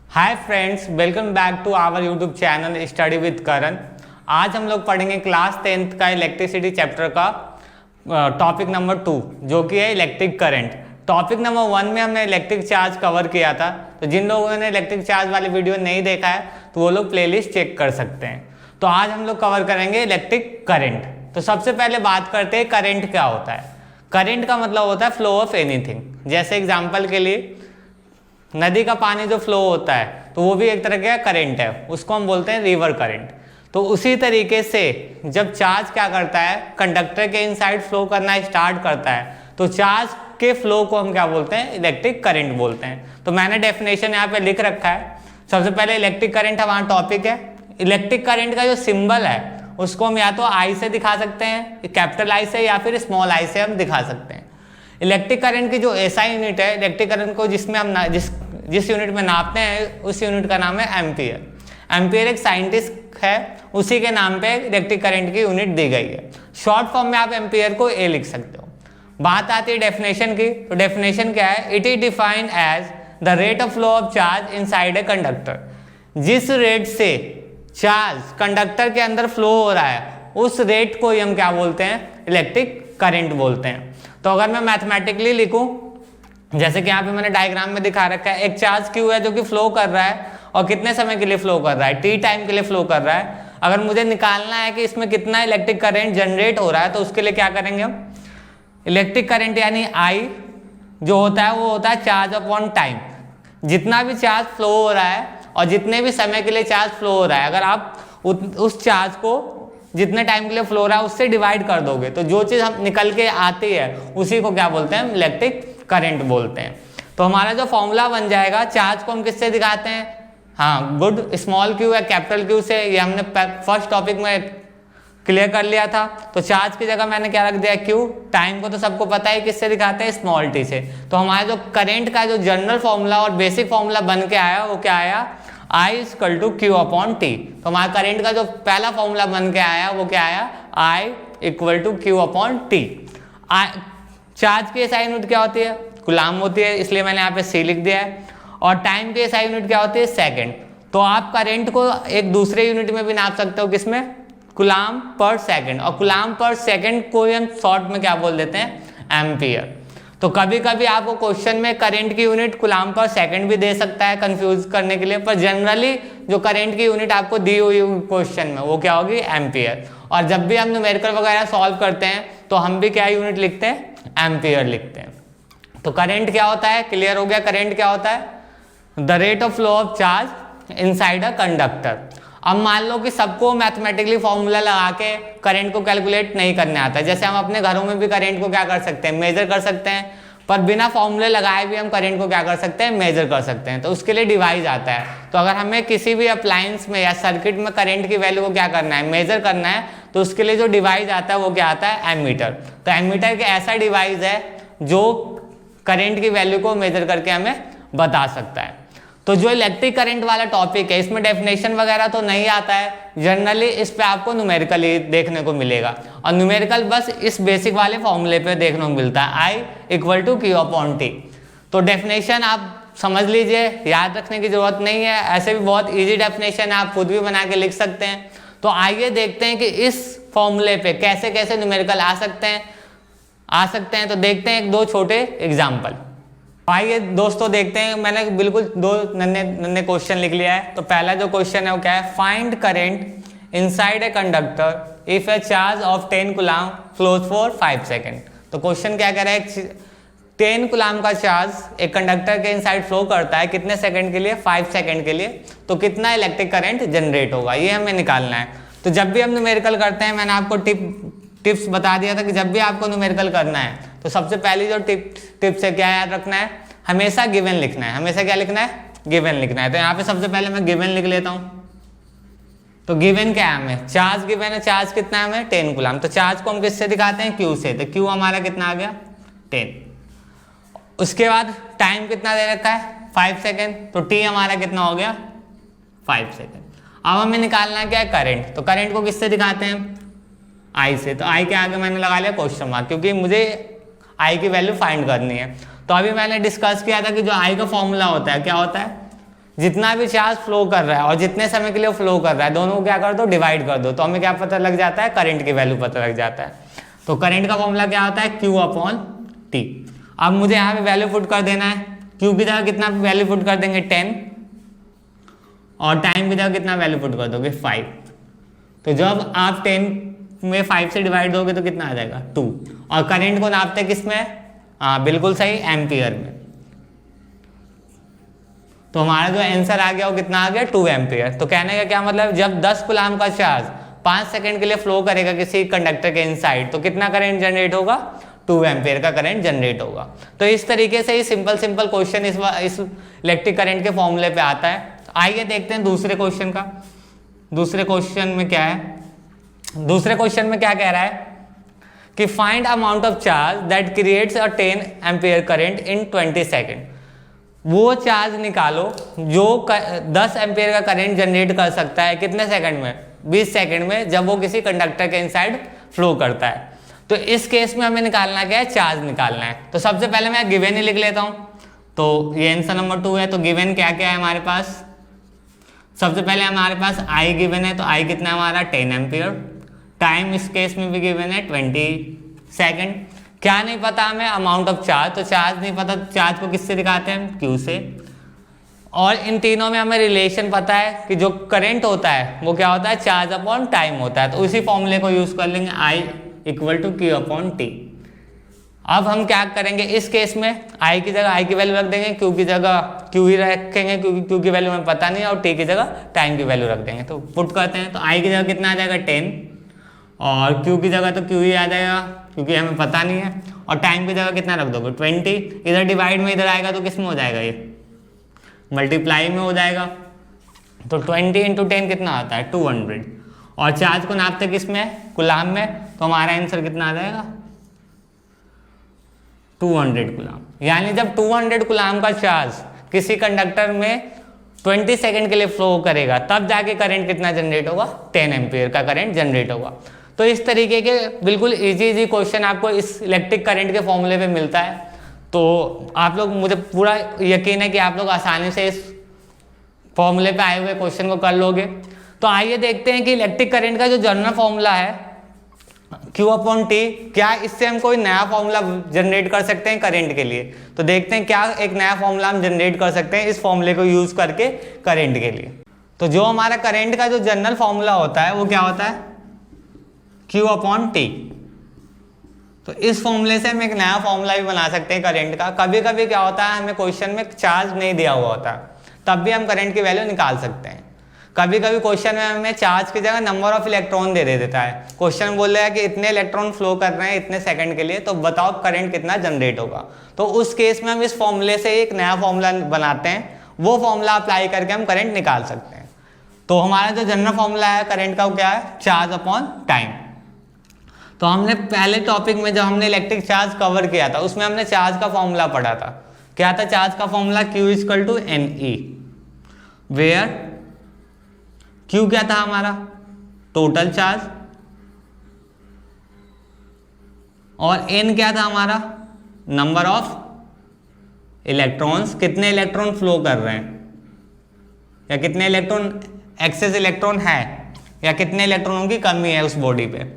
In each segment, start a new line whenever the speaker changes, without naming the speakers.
Hi friends, welcome back to our YouTube channel study with Karan. आज हम लोग पढ़ेंगे क्लास 10th का इलेक्ट्रिसिटी चैप्टर का टॉपिक नंबर 2 जो कि है इलेक्ट्रिक करंट। टॉपिक नंबर 1 में हमने इलेक्ट्रिक चार्ज कवर किया था, तो जिन लोगों ने इलेक्ट्रिक चार्ज वाली वीडियो नहीं देखा है तो वो लोग प्लेलिस्ट चेक कर सकते हैं। तो आज हम लोग कवर करेंगे इलेक्ट्रिक करंट। तो सबसे पहले बात करते हैं करंट क्या होता है। करंट का मतलब होता है फ्लो ऑफ एनीथिंग। जैसे एग्जाम्पल के लिए नदी का पानी जो फ्लो होता है तो वो भी एक तरह का करंट है, उसको हम बोलते हैं रिवर करंट। तो उसी तरीके से जब चार्ज क्या करता है, कंडक्टर के इनसाइड फ्लो करना स्टार्ट करता है, तो चार्ज के फ्लो को हम क्या बोलते हैं, इलेक्ट्रिक करंट बोलते हैं। तो मैंने डेफिनेशन यहाँ पे लिख रखा है। सबसे पहले इलेक्ट्रिक करंट हमारा टॉपिक है। इलेक्ट्रिक करंट का जो सिंबल है उसको हम या तो आई से दिखा सकते हैं, कैपिटल आई से, या फिर स्मॉल आई से हम दिखा सकते हैं। इलेक्ट्रिक करंट की जो एसआई यूनिट है, इलेक्ट्रिक करंट को जिसमें हम जिस यूनिट में नापते हैं उस यूनिट का नाम है एम्पियर। एम्पियर एक साइंटिस्ट है, उसी के नाम पे इलेक्ट्रिक करंट की यूनिट दी गई है। शॉर्ट फॉर्म में आप एम्पियर को ए लिख सकते हो। बात आती है डेफिनेशन की, तो डेफिनेशन क्या है, it is defined as the rate of flow of charge inside a conductor. जिस रेट से चार्ज कंडक्टर के अंदर फ्लो हो रहा है उस रेट को ही हम क्या बोलते हैं, इलेक्ट्रिक करंट बोलते हैं। तो अगर मैं मैथमेटिकली लिखूं, जैसे कि यहाँ पे मैंने डायग्राम में दिखा रखा है, एक चार्ज क्यू है जो कि फ्लो कर रहा है और कितने समय के लिए फ्लो कर रहा है, टी टाइम के लिए फ्लो कर रहा है। अगर मुझे निकालना है कि इसमें कितना इलेक्ट्रिक करंट जनरेट हो रहा है तो उसके लिए क्या करेंगे हम, इलेक्ट्रिक करंट यानी आई जो होता है वो होता है चार्ज अपॉन टाइम। जितना भी चार्ज फ्लो हो रहा है और जितने भी समय के लिए चार्ज फ्लो हो रहा है, अगर आप उस चार्ज को जितने टाइम के लिए फ्लो हो रहा है उससे डिवाइड कर दोगे तो जो चीज़ हम निकल के आती है उसी को क्या बोलते हैं, इलेक्ट्रिक करंट बोलते हैं। तो हमारा जो फॉर्मूला बन जाएगा, चार्ज को हम किससे दिखाते हैं, हाँ गुड, स्मॉल क्यू या कैपिटल क्यू से। ये हमने फर्स्ट टॉपिक में क्लियर कर लिया था। तो चार्ज की जगह मैंने क्या रख दिया, क्यू। टाइम को तो सबको पता है किससे दिखाते हैं, स्मॉल टी से। तो हमारा जो करंट का जो जनरल फॉर्मूला और बेसिक फॉर्मूला बन के आया वो क्या आया, I equal to Q upon T. तो हमारा करंट का जो पहला फॉर्मूला बन के आया वो क्या आया, I equal to Q upon T. Charge की एसआई यूनिट क्या होती है, कूलाम होती है, इसलिए मैंने यहाँ पे सी लिख दिया है। और टाइम की एसआई यूनिट क्या होती है, सेकंड। तो आप करंट को एक दूसरे यूनिट में भी नाप सकते हो, किसमें, कूलाम पर सेकंड। और कूलाम पर सेकंड को हम शॉर्ट में क्या बोल देते हैं, एम्पियर। तो कभी कभी आपको क्वेश्चन में करंट की यूनिट कूलाम पर सेकंड भी दे सकता है कंफ्यूज करने के लिए, पर जनरली जो करंट की यूनिट आपको दी हुई क्वेश्चन में वो क्या होगी, एम्पियर। और जब भी हम न्यूमेरिकल वगैरह सॉल्व करते हैं तो हम भी क्या यूनिट लिखते हैं, एम्पियर लिखते हैं। तो करंट क्या होता है, क्लियर हो गया। करंट क्या होता है, the rate of flow of charge inside a conductor. अब मान लो कि सबको मैथमेटिकली फॉर्मूला लगा के करंट को कैलकुलेट नहीं करने आता है। जैसे हम अपने घरों में भी करंट को क्या कर सकते हैं, मेजर कर सकते हैं, पर बिना फॉर्मूले लगाए भी हम करंट को क्या कर सकते हैं, मेजर कर सकते हैं। तो उसके लिए डिवाइस आता है। तो अगर हमें किसी भी अप्लायंस में या सर्किट में करंट की वैल्यू को क्या करना है, मेजर करना है, तो उसके लिए जो डिवाइस आता है वो क्या आता है, एमीटर। तो एमीटर एक ऐसा डिवाइस है जो करंट की वैल्यू को मेजर करके हमें बता सकता है। तो जो इलेक्ट्रिक करंट वाला टॉपिक है इसमें डेफिनेशन वगैरह तो नहीं आता है, जनरली इस पे आपको न्यूमेरिकल ही देखने को मिलेगा। और न्यूमेरिकल बस इस बेसिक वाले फॉर्मूले पे देखने को मिलता है, I equal to Q upon T. तो डेफिनेशन आप समझ लीजिए, याद रखने की जरूरत नहीं है, ऐसे भी बहुत ईजी डेफिनेशन है, आप खुद भी बना के लिख सकते हैं। तो आइए देखते हैं कि इस फॉर्मूले पे कैसे कैसे न्यूमेरिकल आ सकते हैं। तो देखते हैं एक दो छोटे एग्जाम्पल। आइए दोस्तों देखते हैं, मैंने बिल्कुल दो नन्हे क्वेश्चन लिख लिया है। तो पहला जो क्वेश्चन है वो क्या है, find current inside a conductor if A charge of 10 coulomb flows for 5 second. तो क्वेश्चन क्या कह रहा है, 10 कूलाम का चार्ज एक कंडक्टर के इनसाइड फ्लो करता है कितने सेकंड के लिए, 5 सेकंड के लिए, तो कितना इलेक्ट्रिक करंट जनरेट होगा, ये हमें निकालना है। तो जब भी हम न्यूमेरिकल करते हैं, मैंने आपको टिप्स बता दिया था कि जब भी आपको न्यूमेरिकल करना है तो सबसे पहली जो टिप्स है क्या याद रखना है, हमेशा गिवन लिखना है। हमेशा क्या लिखना है, गिवन लिखना है। तो यहाँ पे सबसे पहले मैं गिवन लिख लेता हूँ। तो गिवन क्या है, हमें चार्ज गिवन है, चार्ज कितना है हमें, 10 कूलाम। तो चार्ज को हम किससे दिखाते हैं, क्यू से। तो क्यू हमारा कितना आ गया, 10। उसके बाद टाइम कितना दे रखा है, 5 सेकेंड। तो टी हमारा कितना हो गया, 5 सेकेंड। अब हमें निकालना क्या है, करंट। तो करंट को किससे दिखाते हैं, आई से। तो आई के आगे मैंने लगा लिया क्वेश्चन मार्क, क्योंकि मुझे आई की वैल्यू फाइंड करनी है। तो अभी मैंने डिस्कस किया था कि जो आई का फॉर्मूला होता है क्या होता है, जितना भी चार्ज फ्लो कर रहा है और जितने समय के लिए फ्लो कर रहा है, दोनों को क्या कर दो, डिवाइड कर दो, तो हमें क्या पता लग जाता है, करंट की वैल्यू पता लग जाता है। तो करंट का फॉर्मूला क्या होता है, Q अपॉन T। अब मुझे यहाँ पे वैल्यू पुट कर देना है, Q की जगह कितना वैल्यू पुट कर देंगे 10, और टाइम की जगह कितना वैल्यू पुट कर दोगे 5। तो जब आप 10 में 5 से डिवाइड दोगे तो कितना आ जाएगा 2। और करंट को नापते किस में, हाँ बिल्कुल सही, एम्पियर में। तो हमारा जो आंसर आ गया वो कितना आ गया, 2 एम्पियर। तो कहने का क्या मतलब, जब 10 कूलाम का चार्ज 5 सेकंड के लिए फ्लो करेगा किसी कंडक्टर के इनसाइड, तो कितना करंट जनरेट होगा, 2 एम्पियर का करंट जनरेट होगा। तो इस तरीके से ही सिंपल क्वेश्चन इस इलेक्ट्रिक करंट के फॉर्मूले पे आता है। आइए देखते हैं दूसरे क्वेश्चन का। दूसरे क्वेश्चन में क्या है, दूसरे क्वेश्चन में क्या कह रहा है कि find amount of charge that creates a 10 ampere current in 20 second. वो चार्ज निकालो जो 10 एम्पियर का करंट जनरेट कर सकता है कितने सेकंड में, 20 सेकंड में, जब वो किसी कंडक्टर के इनसाइड फ्लो करता है। तो इस केस में हमें निकालना क्या है, चार्ज निकालना है। तो सबसे पहले मैं गिवन ही लिख लेता हूँ। तो ये आंसर नंबर 2 है। तो गिवन क्या क्या है हमारे पास, सबसे पहले हमारे पास I गिवन है, तो I कितना है हमारा 10 एम्पियर। टाइम इस केस में भी गिवन है 20 सेकंड। क्या नहीं पता हमें, अमाउंट ऑफ चार्ज। तो चार्ज नहीं पता, चार्ज को किससे दिखाते हैं, Q से। और इन तीनों में हमें रिलेशन पता है कि जो करंट होता है वो क्या होता है, चार्ज अपॉन टाइम होता है। तो उसी फॉर्मूले को यूज कर लेंगे, I equal to Q upon T। अब हम क्या करेंगे, इस केस में I की जगह I की वैल्यू रख देंगे, Q की जगह Q ही रखेंगे क्योंकि Q की वैल्यू हमें पता नहीं है, और T की जगह टाइम की वैल्यू रख देंगे। तो पुट करते हैं, तो I की जगह कितना आ जाएगा 10, और Q की जगह तो Q ही आ जाएगा क्योंकि हमें पता नहीं है, और टाइम की जगह कितना रख दोगे 20। इधर डिवाइड में इधर आएगा तो किस में हो जाएगा, ये मल्टीप्लाई में हो जाएगा। तो 20 इंटू 10 कितना आता है 200, और चार्ज को नापते किस में, कूलाम में। तो हमारा आंसर कितना आ जाएगा 200 कूलाम। यानी जब 200 कूलाम का चार्ज किसी कंडक्टर में 20 सेकंड के लिए फ्लो करेगा, तब जाके करंट कितना जनरेट होगा, 10 एम्पियर का करंट जनरेट होगा। तो इस तरीके के बिल्कुल इजी क्वेश्चन आपको इस इलेक्ट्रिक करंट के फॉर्मूले पे मिलता है। तो आप लोग, मुझे पूरा यकीन है कि आप लोग आसानी से इस फॉर्मूले पे आए हुए क्वेश्चन को कर लोगे। तो आइए देखते हैं कि इलेक्ट्रिक करंट का जो जनरल फॉर्मूला है Q अपॉन T, क्या इससे हम कोई नया फॉर्मूला जनरेट कर सकते हैं करंट के लिए। तो देखते हैं क्या एक नया फॉर्मूला हम जनरेट कर सकते हैं इस फॉर्मूले को यूज करके करंट के लिए। तो जो हमारा करंट का जो जनरल फॉर्मूला होता है वो क्या होता है, Q अपॉन T। तो इस फॉर्मूले से हम एक नया फॉर्मूला भी बना सकते हैं करंट का। कभी कभी क्या होता है, हमें क्वेश्चन में चार्ज नहीं दिया हुआ होता, तब भी हम करंट की वैल्यू निकाल सकते हैं। कभी कभी क्वेश्चन में हमें चार्ज की जगह नंबर ऑफ इलेक्ट्रॉन दे देता है। क्वेश्चन बोल रहा है कि इतने इलेक्ट्रॉन फ्लो कर रहे हैं इतने सेकंड के लिए, तो बताओ करंट कितना जनरेट होगा। तो उस केस में हम इस फॉर्मूले से एक नया फॉर्मूला बनाते हैं, वो फॉर्मूला अप्लाई करके हम करंट निकाल सकते हैं। तो हमारा जो जनरल फॉर्मूला है करंट का वो क्या है, चार्ज अपॉन टाइम। तो हमने पहले टॉपिक में जब हमने इलेक्ट्रिक चार्ज कवर किया था उसमें हमने चार्ज का फॉर्मूला पढ़ा था। क्या था चार्ज का formula, Q equal to NE, where Q क्या था हमारा, टोटल चार्ज, और N क्या था हमारा, नंबर ऑफ इलेक्ट्रॉन्स, कितने इलेक्ट्रॉन फ्लो कर रहे हैं, या कितने इलेक्ट्रॉन एक्सेस इलेक्ट्रॉन है, या कितने इलेक्ट्रॉनों की कमी है उस बॉडी पे।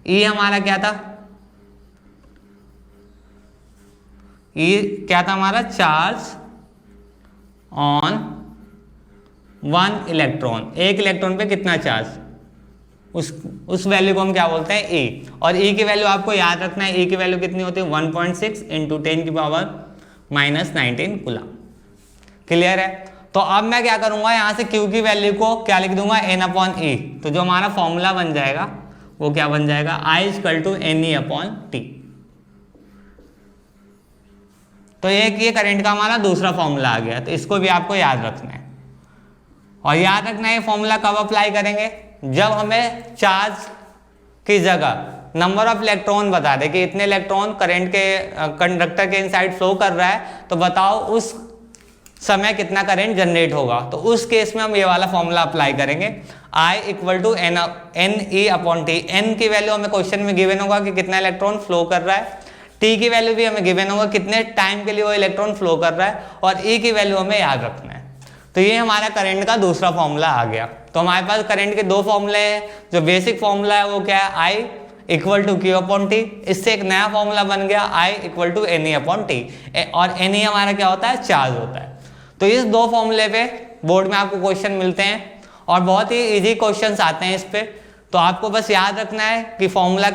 E हमारा क्या था, E क्या था हमारा, चार्ज ऑन 1 इलेक्ट्रॉन, एक इलेक्ट्रॉन पे कितना चार्ज, उस वैल्यू को हम क्या बोलते हैं, E। और E की वैल्यू आपको याद रखना है, E की वैल्यू कितनी होती है 1.6 इंटू 10 की पावर -19 कूलम। क्लियर है। तो अब मैं क्या करूंगा, यहाँ से Q की वैल्यू को क्या लिख दूंगा, N अपॉन E। तो जो हमारा फॉर्मूला बन जाएगा वो क्या बन जाएगा, I equal to NE upon T। तो ये करंट का हमारा दूसरा फॉर्मूला आ गया। तो इसको भी आपको याद रखना है, और याद रखना है ये फॉर्मूला कब अप्लाई करेंगे, जब हमें चार्ज की जगह नंबर ऑफ इलेक्ट्रॉन बता दे कि इतने इलेक्ट्रॉन करंट के कंडक्टर के इनसाइड फ्लो कर रहा है, तो बताओ उस समय कितना करंट जनरेट होगा। तो उस केस में हम ये वाला फॉर्मूला अप्लाई करेंगे, I equal to NE upon T। N की वैल्यू हमें क्वेश्चन में गिवन होगा कि कितना इलेक्ट्रॉन फ्लो कर रहा है, T की वैल्यू भी हमें गिवन होगा कितने टाइम के लिए वो इलेक्ट्रॉन फ्लो कर रहा है, और E की वैल्यू हमें याद रखना है। तो ये हमारा करंट का दूसरा फॉर्मूला आ गया। तो हमारे पास करंट के दो फॉर्मूले हैं। जो बेसिक फॉर्मूला है वो क्या है, I equal to Q upon T. इससे एक नया फॉर्मूला बन गया I equal to N E upon T, और एन ई हमारा क्या होता है, चार्ज होता है। तो इस दो फॉर्मूले पे बोर्ड में आपको क्वेश्चन मिलते हैं और बहुत ही इजी क्वेश्चंस आते हैं इस पे। तो आपको बस याद रखना है कि फॉर्मूला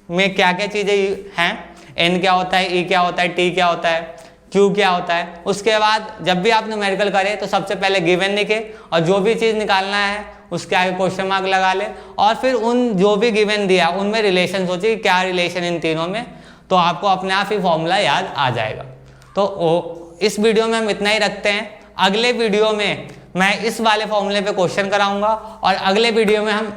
में क्या क्या चीज़ें हैं, एन क्या होता है, ई क्या होता है, टी क्या होता है, क्यू क्या होता है। उसके बाद जब भी आप न्यूमेरिकल करें तो सबसे पहले गिवन लिखे और जो भी चीज़ निकालना है उसके आगे क्वेश्चन मार्क लगा ले, और फिर उन जो भी गिवन दिया उनमें रिलेशन सोचिए क्या रिलेशन इन तीनों में, तो आपको अपने आप ही फॉर्मूला याद आ जाएगा। तो इस वीडियो में हम इतना ही रखते हैं। अगले वीडियो में मैं इस वाले फॉर्मूले पे क्वेश्चन कराऊंगा और अगले वीडियो में हम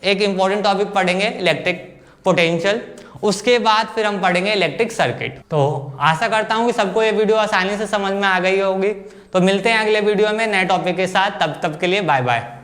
एक इम्पॉर्टेंट टॉपिक पढ़ेंगे इलेक्ट्रिक पोटेंशियल, उसके बाद फिर हम पढ़ेंगे इलेक्ट्रिक सर्किट। तो आशा करता हूँ कि सबको ये वीडियो आसानी से समझ में आ गई होगी। तो मिलते हैं अगले वीडियो में नए टॉपिक के साथ, तब के लिए बाय बाय।